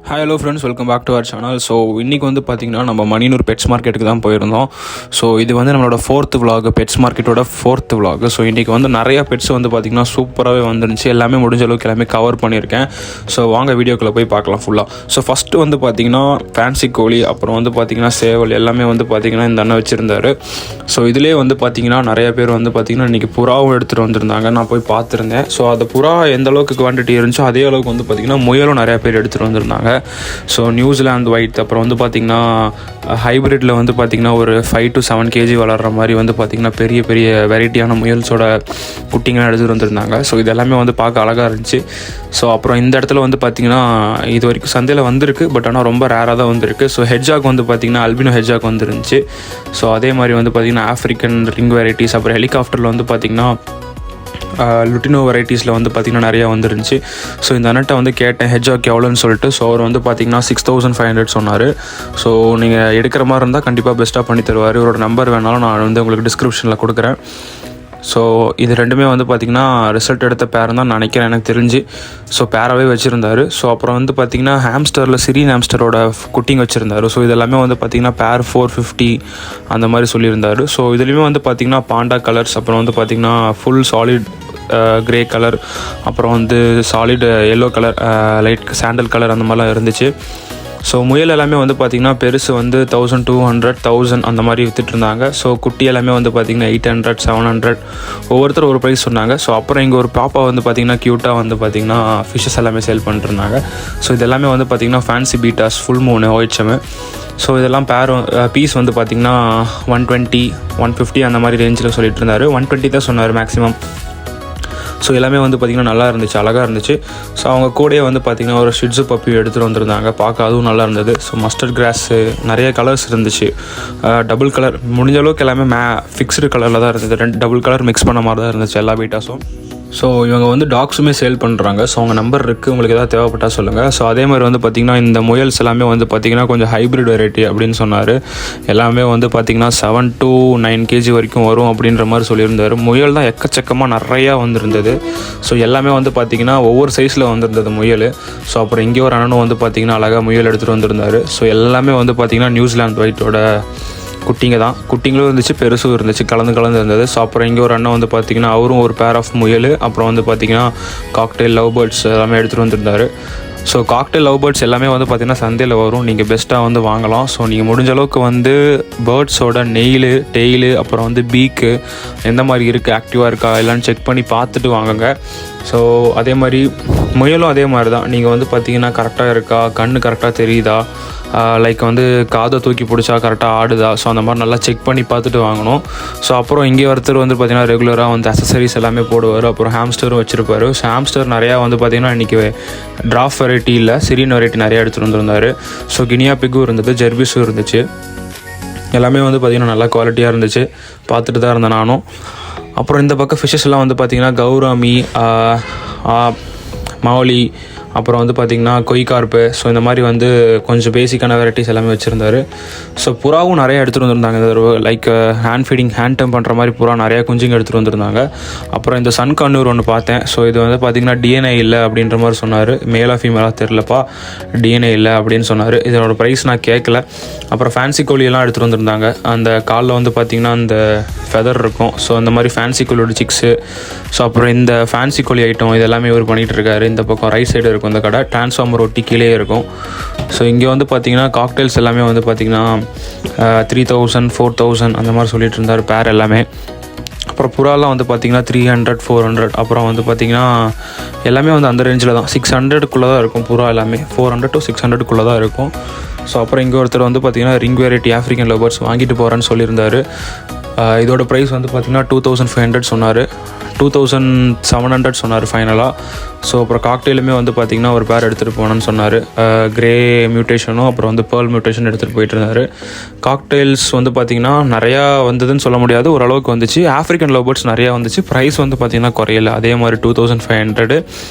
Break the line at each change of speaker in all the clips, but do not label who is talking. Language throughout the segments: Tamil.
Hi hello friends, welcome back to our channel. So இன்றைக்கி வந்து பார்த்திங்கன்னா நம்ம மணினூர் பெட்ஸ் மார்க்கெட்டுக்கு தான் போயிருந்தோம். ஸோ இது வந்து நம்மளோட 4th vlog, பெட்ஸ் மார்க்கெட்டோட 4th vlog. ஸோ இன்றைக்கி வந்து நிறையா பெட்ஸ் வந்து பார்த்திங்கன்னா சூப்பராகவே வந்துருந்துச்சு. எல்லாமே முடிஞ்ச அளவுக்கு எல்லாமே கவர் பண்ணியிருக்கேன். ஸோ வாங்க வீடியோக்குள்ளே போய் பார்க்கலாம் ஃபுல்லாக. ஸோ ஃபஸ்ட்டு வந்து பார்த்திங்கன்னா ஃபேன்சி கோழி, அப்புறம் வந்து பார்த்திங்கன்னா சேவல் எல்லாமே வந்து பார்த்திங்கன்னா இந்த அண்ணன் வச்சுருந்தார். ஸோ இதிலே வந்து பார்த்திங்கன்னா நிறைய பேர் வந்து பார்த்திங்கன்னா இன்றைக்கி புறாவும் எடுத்துகிட்டு வந்திருந்தாங்க. நான் போய் பார்த்துருந்தேன். ஸோ அந்த புறா எந்த அளவுக்கு குவான்டிட்டி இருந்துச்சோ அதே அளவுக்கு வந்து பார்த்திங்கன்னா முயலும் நிறையா பேர் எடுத்துகிட்டு வந்திருந்தாங்க. ஸோ நியூசிலாந்து ஒயிட், அப்புறம் வந்து பார்த்திங்கன்னா ஹைப்ரிட்டில் வந்து பார்த்திங்கன்னா ஒரு 5 to 7 kg வளர்கிற மாதிரி வந்து பார்த்திங்கன்னா பெரிய பெரிய வெரைட்டியான முயல்ஸோட குட்டிங்களாம் எடுத்துகிட்டு வந்திருந்தாங்க. ஸோ இது எல்லாமே வந்து பார்க்க அழகாக இருந்துச்சு. ஸோ அப்புறம் இந்த இடத்துல வந்து பார்த்திங்கன்னா இது வரைக்கும் சந்தையில் வந்திருக்கு, பட் ஆனால் ரொம்ப ரேராக தான் வந்திருக்கு. ஸோ ஹெட்ஜாக் வந்து பார்த்திங்கன்னா அல்பினோ ஹெட்ஜாக் வந்துருந்துச்சு. ஸோ அதே மாதிரி வந்து பார்த்திங்கன்னா ஆஃப்ரிக்கன் ரிங் வெரைட்டிஸ், அப்புறம் ஹெலிகாப்டரில் வந்து பார்த்திங்கன்னா லுட்டினோ வெரைட்டிஸில் வந்து பார்த்திங்கன்னா நிறையா வந்துருந்துச்சு. ஸோ இந்த அண்ணட்டை வந்து கேட்டேன் ஹெட்ஜாக் எவ்வளோன்னு சொல்லிட்டு. ஸோ அவர் வந்து பார்த்திங்கன்னா 6500 சொன்னார். ஸோ நீங்கள் எடுக்கிற மாதிரி இருந்தால் கண்டிப்பாக பெஸ்ட்டாக பண்ணி தருவார். இவரோட நம்பர் வேணாலும் நான் வந்து உங்களுக்கு டிஸ்கிரிப்ஷனில் கொடுக்குறேன். ஸோ இது ரெண்டுமே வந்து பார்த்திங்கன்னா ரிசல்ட் எடுத்த பேர் தான் நினைக்கிறேன், எனக்கு தெரிஞ்சு. ஸோ பேராகவே வச்சுருந்தார். ஸோ அப்புறம் வந்து பார்த்திங்கன்னா ஹாம்ஸ்டரில் சிரியன் ஹாம்ஸ்டரோட குட்டிங் வச்சுருந்தார். ஸோ இதெல்லாமே வந்து பார்த்திங்கன்னா பேர் 450 அந்த மாதிரி சொல்லியிருந்தார். ஸோ இதுலேயுமே வந்து பார்த்திங்கன்னா பாண்டா கலர்ஸ், அப்புறம் வந்து பார்த்திங்கன்னா ஃபுல் சாலிட் கிரே கலர், அப்புறம் வந்து solid yellow colour, light sandal colour அந்த மாதிரிலாம் இருந்துச்சு. ஸோ முயல் எல்லாமே வந்து பார்த்திங்கன்னா பெருசு வந்து 1200, 1000 அந்த மாதிரி விற்றுட்டு இருந்தாங்க. ஸோ குட்டி எல்லாமே வந்து பார்த்திங்கன்னா 800, 700 ஒவ்வொருத்தர் ஒரு ப்ரைஸ் சொன்னாங்க. ஸோ அப்புறம் இங்கே ஒரு பாப்பா வந்து பார்த்திங்கன்னா க்யூட்டாக வந்து பார்த்திங்கன்னா ஃபிஷ்ஷஸ் எல்லாமே சேல் பண்ணிட்டுருந்தாங்க. ஸோ இதெல்லாமே வந்து பார்த்திங்கன்னா ஃபேன்சி பீட்டாஸ், ஃபுல் மூணு OHM. ஸோ இதெல்லாம் பீஸ் வந்து பார்த்திங்கன்னா 120, 150 அந்த மாதிரி ரேஞ்சில் சொல்லிட்டு இருந்தார். 120 தான் சொன்னார் மேக்ஸிமம். ஸோ எல்லாமே வந்து பார்த்திங்கன்னா நல்லா இருந்துச்சு, அழகாக இருந்துச்சு. ஸோ அவங்க கூடயே வந்து பார்த்திங்கன்னா ஒரு ஷிட்ஸு பப்பி எடுத்துகிட்டு வந்திருந்தாங்க. பார்க்க அதுவும் நல்லா இருந்தது. ஸோ மஸ்டர்ட் கிராஸு நிறைய கலர்ஸ் இருந்துச்சு. டபுள் கலர் முடிஞ்ச அளவுக்கு எல்லாமே ஃபிக்ஸ்டு கலரில் தான் இருந்தது. 2 டபுள் கலர் மிக்ஸ் பண்ண மாதிரி தான் இருந்துச்சு எல்லா பீட்டாஸும். ஸோ இவங்க வந்து டாக்ஸுமே சேல் பண்ணுறாங்க. ஸோ அவங்க நம்பர் இருக்குது, உங்களுக்கு எதாவது தேவைப்பட்டால் சொல்லுங்கள். ஸோ அதே மாதிரி வந்து பார்த்திங்கன்னா இந்த முயல்ஸ் எல்லாமே வந்து பார்த்திங்கன்னா கொஞ்சம் ஹைப்ரிட் வெரைட்டி அப்படின்னு சொன்னார். எல்லாமே வந்து பார்த்திங்கன்னா 7 to 9 kg வரைக்கும் வரும் அப்படின்ற மாதிரி சொல்லியிருந்தார். முயல் தான் எக்கச்சக்கமாக நிறையா வந்திருந்தது. ஸோ எல்லாமே வந்து பார்த்திங்கன்னா ஒவ்வொரு சைஸில் வந்திருந்தது முயல். ஸோ அப்புறம் இங்கே ஒரு அண்ணனும் வந்து பார்த்திங்கன்னா அழகாக முயல் எடுத்துகிட்டு வந்திருந்தார். ஸோ எல்லாமே வந்து பார்த்திங்கன்னா நியூசிலாந்து ஒயிட்டோட குட்டிங்க தான். குட்டிங்களும் இருந்துச்சு, பெருசும் இருந்துச்சு, கலந்து இருந்தது. ஸோ அப்புறம் இங்கே ஒரு அண்ணன் வந்து பார்த்திங்கன்னா அவரும் ஒரு பேர் ஆஃப் முயல், அப்புறம் வந்து பார்த்திங்கன்னா காக்டெயில் லவ் பேர்ட்ஸ் எல்லாமே எடுத்துகிட்டு வந்திருந்தார். ஸோ காக்டெயில் லவ் பேர்ட்ஸ் எல்லாமே வந்து பார்த்திங்கன்னா சந்தையில் வரும், நீங்கள் பெஸ்ட்டாக வந்து வாங்கலாம். ஸோ நீங்கள் முடிஞ்ச அளவுக்கு வந்து பேர்ட்ஸோட டெய்லு அப்புறம் வந்து பீக்கு எந்த மாதிரி இருக்குது, ஆக்டிவாக இருக்கா இல்லைன்னு செக் பண்ணி பார்த்துட்டு வாங்குங்க. ஸோ அதே மாதிரி முயலும் அதே மாதிரி தான். நீங்கள் வந்து பார்த்திங்கன்னா கரெக்டாக இருக்கா, கண்ணு கரெக்டாக தெரியுதா, லைக் வந்து காதை தூக்கி பிடிச்சா கரெக்டாக ஆடுதா, ஸோ அந்த மாதிரி நல்லா செக் பண்ணி பார்த்துட்டு வாங்கணும். ஸோ அப்புறம் இங்கே ஒருத்தர் வந்து பார்த்திங்கன்னா ரெகுலராக வந்து அக்சசரிஸ் எல்லாமே போடுவார். அப்புறம் ஹாம்ஸ்டரும் வச்சுருப்பார். ஸோ ஹாம்ஸ்டர் நிறையா வந்து பார்த்திங்கன்னா இன்றைக்கி ட்ராஃப் வெரைட்டி இல்லை, சிரியன் வெரைட்டி நிறையா எடுத்துகிட்டு வந்திருந்தார். ஸோ கினியா பிக்கும் இருந்தது, ஜெர்பிஸும் இருந்துச்சு. எல்லாமே வந்து பார்த்திங்கன்னா நல்லா குவாலிட்டியாக இருந்துச்சு, பார்த்துட்டு தான் இருந்தேன் நானும். அப்புறம் இந்த பக்கம் ஃபிஷ்ஷஸ் எல்லாம் வந்து பார்த்திங்கன்னா கௌராமி, மௌலி, அப்புறம் வந்து பார்த்திங்கன்னா கொய்கார்ப்பு, ஸோ இந்த மாதிரி வந்து கொஞ்சம் பேசிக்கான வெரைட்டிஸ் எல்லாமே வச்சுருந்தார். ஸோ புறாவும் நிறையா எடுத்துகிட்டு வந்திருந்தாங்க. இந்த லைக் ஹேண்ட் டம்ப் பண்ணுற மாதிரி புறா நிறையா குஞ்சுங்க எடுத்துகிட்டு வந்திருந்தாங்க. அப்புறம் இந்த சன் கண்ணூர் ஒன்று பார்த்தேன். ஸோ இது வந்து பார்த்திங்கன்னா DNA இல்லை அப்படின்ற மாதிரி சொன்னார். மேலாக ஃபீமேலாக தெரிலப்பா, DNA இல்லை அப்படின்னு சொன்னார். இதனோட ப்ரைஸ் நான் கேட்கல. அப்புறம் ஃபேன்சி கோழியெல்லாம் எடுத்துகிட்டு வந்திருந்தாங்க. அந்த காலில் வந்து பார்த்திங்கன்னா அந்த ஃபெதர் இருக்கும். ஸோ அந்த மாதிரி ஃபேன்சி கோழியோட சிக்ஸு. ஸோ அப்புறம் இந்த ஃபேன்சி கோழி ஐட்டம் இதெல்லாமே இவர் பண்ணிகிட்டு இருக்காரு. இந்த பக்கம் ரைட் சைடு இருக்கும் இந்த கடை, டிரான்ஸ்ஃபார்மர் ஒட்டி கீழே இருக்கும். ஸோ இங்கே வந்து பார்த்திங்கன்னா காக்டெயில்ஸ் எல்லாமே வந்து பார்த்திங்கன்னா 3000, 4000 அந்த மாதிரி சொல்லிட்டு இருந்தார் பேர் எல்லாமே. அப்புறம் புறாலாம் வந்து பார்த்திங்கன்னா 300, 400, அப்புறம் வந்து பார்த்திங்கன்னா எல்லாமே வந்து அந்த ரேஞ்சில் தான் 600க்குள்ளே தான் இருக்கும். புறா எல்லாமே 400 to 600க்குள்ளே தான் இருக்கும். ஸோ அப்புறம் இங்கே ஒருத்தர் வந்து பார்த்திங்கன்னா ring variety African love birds வாங்கிட்டு போகிறேன்னு சொல்லியிருந்தார். இதோட ப்ரைஸ் வந்து பார்த்திங்கன்னா 2500 சொன்னார், 2700 சொன்னார் ஃபைனலாக. ஸோ அப்புறம் காக்டெயிலுமே வந்து பார்த்திங்கன்னா ஒரு பேர் எடுத்துகிட்டு போகணுன்னு சொன்னார். கிரே மியூட்டேஷனும் அப்புறம் வந்து பேர்ல் மியூட்டேஷன் எடுத்துகிட்டு போயிட்டு இருந்தார். காக்டெயில்ஸ் வந்து பார்த்திங்கன்னா நிறையா வந்ததுன்னு சொல்ல முடியாது, ஓரளவுக்கு வந்துச்சு. ஆஃப்ரிக்கன் லவ் பேர்ட்ஸ் நிறையா வந்துச்சு. ப்ரைஸ் வந்து பார்த்திங்கன்னா குறையல, அதே மாதிரி 2500,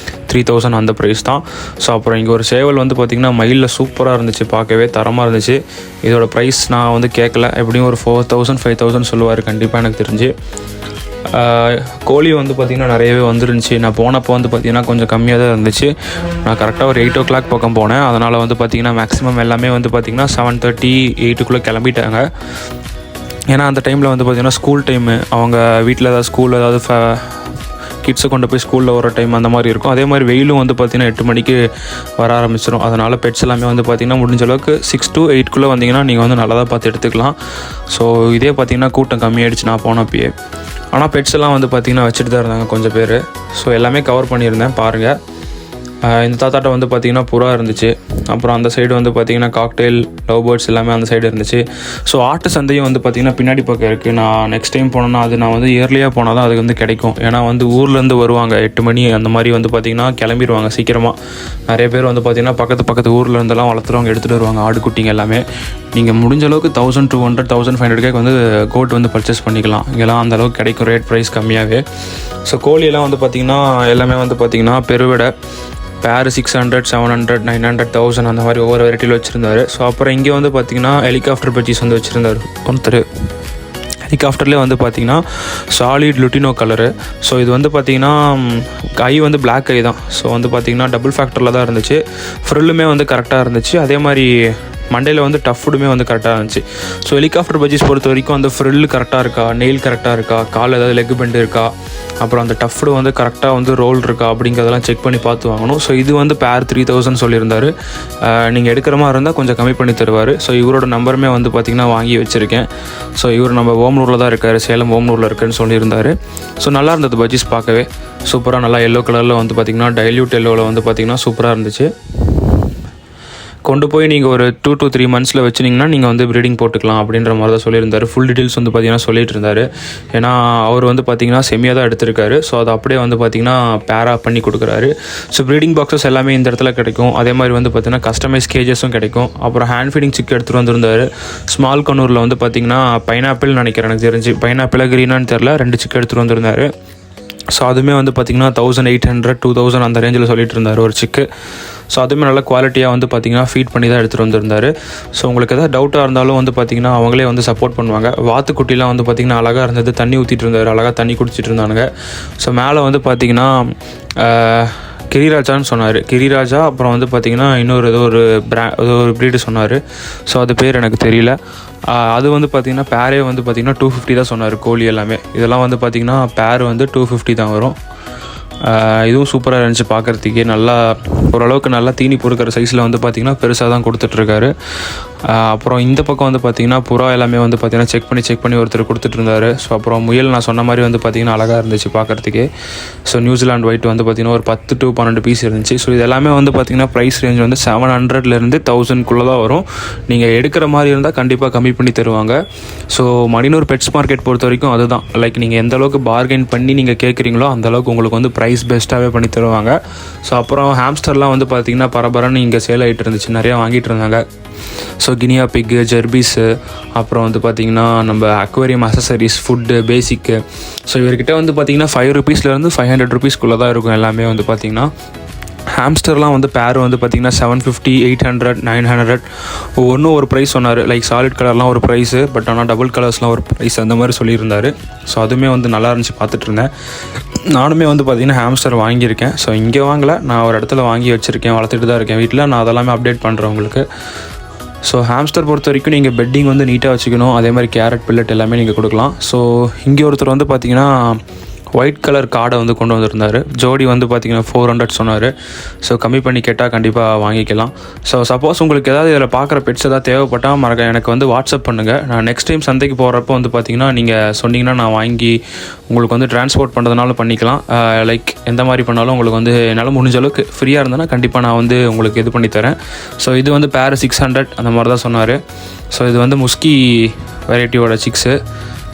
3000 அந்த ப்ரைஸ் தான். ஸோ அப்புறம் இங்கே ஒரு சேவல் வந்து பார்த்திங்கன்னா மயிலில் சூப்பராக இருந்துச்சு, பார்க்கவே தரமாக இருந்துச்சு. இதோட ப்ரைஸ் நான் வந்து கேட்கல, எப்படியும் ஒரு 4000, 5000 சொல்லுவார் கண்டிப்பாக எனக்கு தெரிஞ்சு. கோழி வந்து பார்த்திங்கன்னா நிறையவே வந்துருந்துச்சு. நான் போனப்போ வந்து பார்த்திங்கன்னா கொஞ்சம் கம்மியாக தான் இருந்துச்சு. நான் கரெக்டாக ஒரு 8 o'clock பக்கம் போனேன். அதனால் வந்து பார்த்திங்கன்னா மேக்ஸிமம் எல்லாமே வந்து பார்த்திங்கன்னா 7:30 8க்குள்ளே கிளம்பிட்டாங்க. ஏன்னா அந்த டைமில் வந்து பார்த்திங்கன்னா ஸ்கூல் டைமு, அவங்க வீட்டில் ஏதாவது ஸ்கூல் ஏதாவது கிட்ஸை கொண்டு போய் ஸ்கூலில் வர டைம் அந்த மாதிரி இருக்கும். அதே மாதிரி வெயிலும் வந்து பார்த்திங்கன்னா 8 மணிக்கு வர ஆரம்பிச்சிடும். அதனால் பெட்ஸ் எல்லாமே வந்து பார்த்திங்கன்னா முடிஞ்ச அளவுக்கு 6 to 8க்குள்ளே வந்தீங்கன்னா நீங்கள் வந்து நல்லா தான் பார்த்து எடுத்துக்கலாம். ஸோ இதே பார்த்திங்கன்னா கூட்டம் கம்மியாயிடுச்சு நான் போனப்பயே. ஆனால் பெட்ஸ் எல்லாம் வந்து பார்த்திங்கன்னா வச்சுட்டு தான் இருந்தாங்க கொஞ்சம் பேர். ஸோ எல்லாமே கவர் பண்ணியிருந்தேன் பாருங்கள். இந்த தாத்தாட்ட வந்து பார்த்திங்கன்னா புறா இருந்துச்சு. அப்புறம் அந்த சைடு வந்து பார்த்திங்கன்னா காக்டெயில், லவ் பேர்ட்ஸ் எல்லாமே அந்த சைடு இருந்துச்சு. ஸோ ஆட்டு சந்தையும் வந்து பார்த்திங்கன்னா பின்னாடி பக்கம் இருக்குது. நான் நெக்ஸ்ட் டைம் போனேன்னா அது நான் வந்து இயர்லியாக போனால் தான் அதுக்கு வந்து கிடைக்கும். ஏன்னா வந்து ஊர்லேருந்து வருவாங்க 8 மணி அந்த மாதிரி வந்து பார்த்திங்கன்னா கிளம்பிடுவாங்க சீக்கிரமாக. நிறைய பேர் வந்து பார்த்திங்கன்னா பக்கத்து ஊர்லேருந்தெல்லாம் வளர்த்துறவங்க எடுத்துகிட்டு வருவாங்க ஆடு குட்டிங்க எல்லாமே. நீங்கள் முடிஞ்ச அளவுக்கு 1200 1500 வந்து கோட் வந்து பர்ச்சேஸ் பண்ணிக்கலாம். இங்கெல்லாம் அந்தளவுக்கு கிடைக்கும், ரேட் ப்ரைஸ் கம்மியாகவே. ஸோ கோழியெல்லாம் வந்து பார்த்திங்கன்னா எல்லாமே வந்து பார்த்திங்கன்னா பெருவிடை பேர் 600 700 900 1000 அந்த மாதிரி ஒவ்வொரு வெரைட்டியில் வச்சுருந்தாரு. ஸோ அப்புறம் இங்கே வந்து பார்த்திங்கன்னா ஹெலிகாப்டர் பஜ்ஜீஸ் வந்து வச்சுருந்தார் ஒருத்தர். ஹெலிகாப்டர்லேயே வந்து பார்த்திங்கன்னா சாலிட் லுட்டினோ கலரு. ஸோ இது வந்து பார்த்திங்கன்னா ஐ வந்து பிளாக் ஐ தான். ஸோ வந்து பார்த்திங்கன்னா டபுள் ஃபேக்டரில் தான் இருந்துச்சு. ஃப்ரில்லுமே வந்து கரெக்டாக இருந்துச்சு. அதே மாதிரி மண்டையில் வந்து டஃப்டுமே வந்து கரெக்டாக இருந்துச்சு. ஸோ ஹெலிகாப்டர் பஜ்ஜீஸ் பொறுத்த வரைக்கும் அந்த ஃப்ரில் கரெக்டாக இருக்கா, நெயில் கரெக்டாக இருக்கா, கால் ஏதாவது லெக் பெண்ட் இருக்கா, அப்புறம் அந்த டஃப்டு வந்து கரெக்டாக வந்து ரோல் இருக்கா அப்படிங்கிறதெல்லாம் செக் பண்ணி பார்த்து வாங்கணும். ஸோ இது வந்து பேர் 3000 சொல்லியிருந்தார். நீங்கள் எடுக்கிற மாதிரி இருந்தால் கொஞ்சம் கம்மி பண்ணி தருவார். ஸோ இவரோட நம்பருமே வந்து பார்த்திங்கன்னா வாங்கி வச்சுருக்கேன். ஸோ இவர் நம்ம ஓமலூரில் தான் இருக்கார், சேலம் ஓமலூரில் இருக்குன்னு சொல்லியிருந்தார். ஸோ நல்லா இருந்தது பஜ்ஜீஸ் பார்க்கவே சூப்பராக, நல்லா எல்லோ கலரில் வந்து பார்த்திங்கன்னா டைல்யூட் எல்லோவில் வந்து பார்த்திங்கன்னா சூப்பராக இருந்துச்சு. கொண்டு போய் நீங்கள் ஒரு 2 to 3 months வச்சுனிங்கன்னா நீங்கள் வந்து ப்ரீடிங் போட்டுக்கலாம் அப்படின்ற மாதிரி தான் சொல்லியிருந்தார். ஃபுல் டீட்டெயில்ஸ் வந்து பார்த்திங்கன்னா சொல்லிட்டு இருந்தார். ஏன்னா அவர் வந்து பார்த்திங்கன்னா செம்மியாக தான் எடுத்திருக்காரு. ஸோ அதை அப்படியே வந்து பார்த்திங்கன்னா பேராக பண்ணி கொடுக்குறாரு. ஸோ ப்ரீடிங் பாக்ஸஸ் எல்லாமே இந்த இடத்துல கிடைக்கும். அதே மாதிரி வந்து பார்த்திங்கன்னா கஸ்டமைஸ் கேஜஸும் கிடைக்கும். அப்புறம் ஹேண்ட் ஃபீடிங் சிக் எடுத்துகிட்டு வந்திருந்தார். ஸ்மால் கண்ணூரில் வந்து பார்த்திங்கன்னா பைனாப்பிள் நினைக்கிறேன், எனக்கு தெரிஞ்சு பைனாப்பிளாக க்ரீனான்னு தெரில, 2 சிக் எடுத்துகிட்டு வந்திருந்தார். ஸோ அதுவுமே வந்து பார்த்திங்கன்னா 1800 2000 அந்த ரேஞ்சில் சொல்லிட்டு இருந்தார் ஒரு சிக்கு. ஸோ அதுவுமே நல்ல குவாலிட்டியாக வந்து பார்த்திங்கன்னா ஃபீட் பண்ணி தான் எடுத்துகிட்டு வந்திருந்தார். ஸோ உங்களுக்கு எதாவது டவுட்டாக இருந்தாலும் வந்து பார்த்திங்கன்னா அவங்களே வந்து சப்போர்ட் பண்ணுவாங்க. வாத்துக்குட்டிலாம் வந்து பார்த்திங்கன்னா அழகாக இருந்தது, தண்ணி ஊற்றிட்டு இருந்தார், அழகாக தண்ணி குடிச்சிட்டு இருந்தானுங்க. ஸோ மேலே வந்து பார்த்திங்கன்னா கிரிராஜான்னு சொன்னார். கிரிராஜா அப்புறம் வந்து பார்த்திங்கன்னா இன்னொரு ஏதோ ஒரு ப்ரீடு சொன்னார். ஸோ அது பேர் எனக்கு தெரியல. அது வந்து பார்த்திங்கன்னா பேரே வந்து பார்த்திங்கன்னா 250 தான் சொன்னார். கோழி எல்லாமே இதெல்லாம் வந்து பார்த்திங்கன்னா பேர் வந்து 250 தான் வரும். இதுவும் சூப்பராக இருந்துச்சு பார்க்குறதுக்கே. நல்லா ஓரளவுக்கு நல்லா தீனி பொறுக்கிற சைஸில் வந்து பார்த்திங்கன்னா பெருசாக தான் கொடுத்துட்ருக்காரு. அப்புறம் இந்த பக்கம் வந்து பார்த்திங்கன்னா புறா எல்லாமே வந்து பார்த்திங்கன்னா செக் பண்ணி ஒருத்தர் கொடுத்துட்டு இருந்தார். ஸோ அப்புறம் முயல் நான் சொன்ன மாதிரி வந்து பார்த்திங்கன்னா அழகாக இருந்துச்சு பார்க்குறதுக்கே. ஸோ நியூசிலாண்ட் ஒயிட் வந்து பார்த்திங்கன்னா ஒரு 10 to 12 பீஸ் இருந்துச்சு. ஸோ இது எல்லாமே வந்து பார்த்திங்கன்னா ப்ரைஸ் ரேஞ்ச் வந்து 700 1000 தான் வரும். நீங்கள் எடுக்கிற மாதிரி இருந்தால் கண்டிப்பாக கம்மி பண்ணி தருவாங்க. ஸோ மணினூர் பெட்ஸ் மார்க்கெட் பொறுத்த வரைக்கும் அதுதான், லைக் நீங்கள் எந்த அளவுக்கு பார்கெயின் பண்ணி நீங்கள் கேட்குறீங்களோ அந்தளவுக்கு உங்களுக்கு வந்து ப்ரைஸ் பெஸ்ட்டாகவே பண்ணி தருவாங்க. ஸோ அப்புறம் ஹாம்ஸ்டர்லாம் வந்து பார்த்திங்கன்னா பரபரன்னு இங்கே சேல் ஆகிட்டு இருந்துச்சு, நிறையா வாங்கிட்டு இருந்தாங்க. ஸோ கினியா பிக்கு, ஜெர்பீஸு, அப்புறம் வந்து பார்த்திங்கன்னா நம்ம அக்வேரியம் அசசரிஸ், ஃபுட்டு, பேசிக்கு. ஸோ இவர்கிட்ட வந்து பார்த்திங்கன்னா 5 rupeesலேருந்து 500 rupeesக்குள்ளே தான் இருக்கும் எல்லாமே வந்து பார்த்திங்கன்னா. ஹாம்ஸ்டர்லாம் வந்து பேர் வந்து பார்த்திங்கன்னா 750 800 900 ஒவ்வொன்றும் ஒரு ப்ரைஸ் சொன்னார். லைக் சாலிட் கலர்லாம் ஒரு ப்ரைஸு, பட் ஆனால் டபுள் கலர்ஸ்லாம் ஒரு ப்ரைஸ் அந்த மாதிரி சொல்லியிருந்தார். ஸோ அதுவுமே வந்து நல்லா இருந்துச்சு பார்த்துட்டு இருந்தேன். நானுமே வந்து பார்த்திங்கன்னா ஹாம்ஸ்டர் வாங்கியிருக்கேன். ஸோ இங்கே வாங்கலை, நான் ஒரு இடத்துல வாங்கி வச்சுருக்கேன், வளர்த்துட்டு தான் இருக்கேன் வீட்டில். நான் அதெல்லாமே அப்டேட் பண்ணுறேன் உங்களுக்கு. ஸோ ஹாம்ஸ்டர் பொறுத்த வரைக்கும் நீங்கள் பெட்டிங் வந்து நீட்டாக வச்சுக்கணும். அதே மாதிரி கேரட் பில்லட் எல்லாமே நீங்கள் கொடுக்கலாம். ஸோ இங்கே ஒருத்தர் வந்து பார்த்திங்கன்னா ஒயிட் கலர் கார்டை வந்து கொண்டு வந்திருந்தார். ஜோடி வந்து பார்த்திங்கன்னா 400 சொன்னார். ஸோ கம்மி பண்ணி கேட்டால் கண்டிப்பாக வாங்கிக்கலாம். ஸோ சப்போஸ் உங்களுக்கு ஏதாவது இதில் பார்க்குற பெட்ஸ் ஏதாவது தேவைப்பட்டால் எனக்கு வந்து வாட்ஸ்அப் பண்ணுங்கள். நான் நெக்ஸ்ட் டைம் சந்தைக்கு போகிறப்போ வந்து பார்த்திங்கன்னா நீங்கள் சொன்னீங்கன்னா நான் வாங்கி உங்களுக்கு வந்து ட்ரான்ஸ்போர்ட் பண்ணுறதுனால பண்ணிக்கலாம். லைக் எந்த மாதிரி பண்ணாலும் உங்களுக்கு வந்து என்னால் முடிஞ்ச அளவுக்கு ஃப்ரீயாக இருந்தேன்னா கண்டிப்பாக நான் வந்து உங்களுக்கு இது பண்ணி தரேன். ஸோ இது வந்து பேர் 600 அந்த மாதிரி தான் சொன்னார். ஸோ இது வந்து முஸ்கி வெரைட்டியோட சிக்ஸு.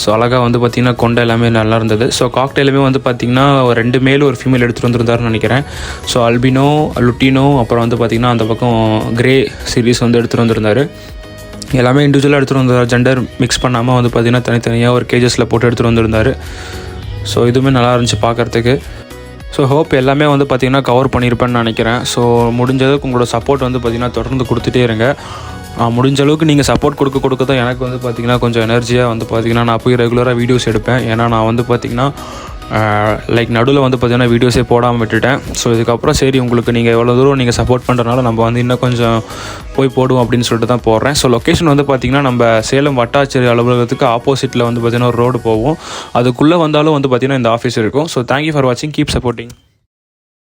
ஸோ அழகாக வந்து பார்த்திங்கன்னா கொண்டை எல்லாமே நல்லா இருந்தது. ஸோ காக்டெயிலுமே வந்து பார்த்திங்கன்னா 2 மேல் ஒரு ஃபீமேல் எடுத்துகிட்டு வந்துருந்தாருன்னு நினைக்கிறேன். ஸோ அல்பினோ, லுட்டினோ, அப்புறம் வந்து பார்த்திங்கன்னா அந்த பக்கம் கிரே சீரீஸ் வந்து எடுத்துகிட்டு வந்திருந்தார். எல்லாமே இண்டிவிஜுவலாக எடுத்துகிட்டு வந்தார், ஜெண்டர் மிக்ஸ் பண்ணாமல் வந்து பார்த்திங்கன்னா தனித்தனியாக ஒரு கேஜஸில் போட்டு எடுத்துகிட்டு வந்திருந்தார். ஸோ இதுவுமே நல்லா இருந்துச்சு பார்க்குறதுக்கு. ஸோ ஹோப் எல்லாமே வந்து பார்த்திங்கன்னா கவர் பண்ணியிருப்பேன்னு நினைக்கிறேன். ஸோ முடிஞ்சதுக்கு உங்களோட சப்போர்ட் வந்து பார்த்திங்கன்னா தொடர்ந்து கொடுத்துட்டே இருங்க. முடிஞ்ச அளவுக்கு நீங்கள் சப்போர்ட் கொடுக்க தான் எனக்கு வந்து பார்த்திங்கன்னா கொஞ்சம் எனர்ஜியாக வந்து பார்த்திங்கன்னா நான் போய் ரெகுலராக வீடியோஸ் எடுப்பேன். ஏன்னா நான் வந்து பார்த்திங்கன்னா லைக் நடுவில் வந்து பார்த்திங்கன்னா வீடியோஸே போடாமல் விட்டுட்டேன். ஸோ இதுக்கப்புறம் சரி உங்களுக்கு நீங்கள் எவ்வளோ தூரம் நீங்கள் சப்போர்ட் பண்ணுறதுனால நம்ம வந்து இன்னும் கொஞ்சம் போய் போடுவோம் அப்படின்னு சொல்லிட்டு தான் போடுறேன். ஸோ லொக்கேஷன் வந்து பார்த்திங்கன்னா நம்ம சேலம் வட்டாட்சியர் அலுவலகத்துக்கு ஆப்போசிட்டில் வந்து பார்த்திங்கன்னா ஒரு ரோடு போவோம். அதுக்குள்ளே வந்தாலும் வந்து பார்த்திங்கன்னா இந்த ஆஃபீஸ் இருக்கும். ஸோ தேங்க்யூ ஃபார் வாட்சிங், கீப் சப்போர்ட்டிங்.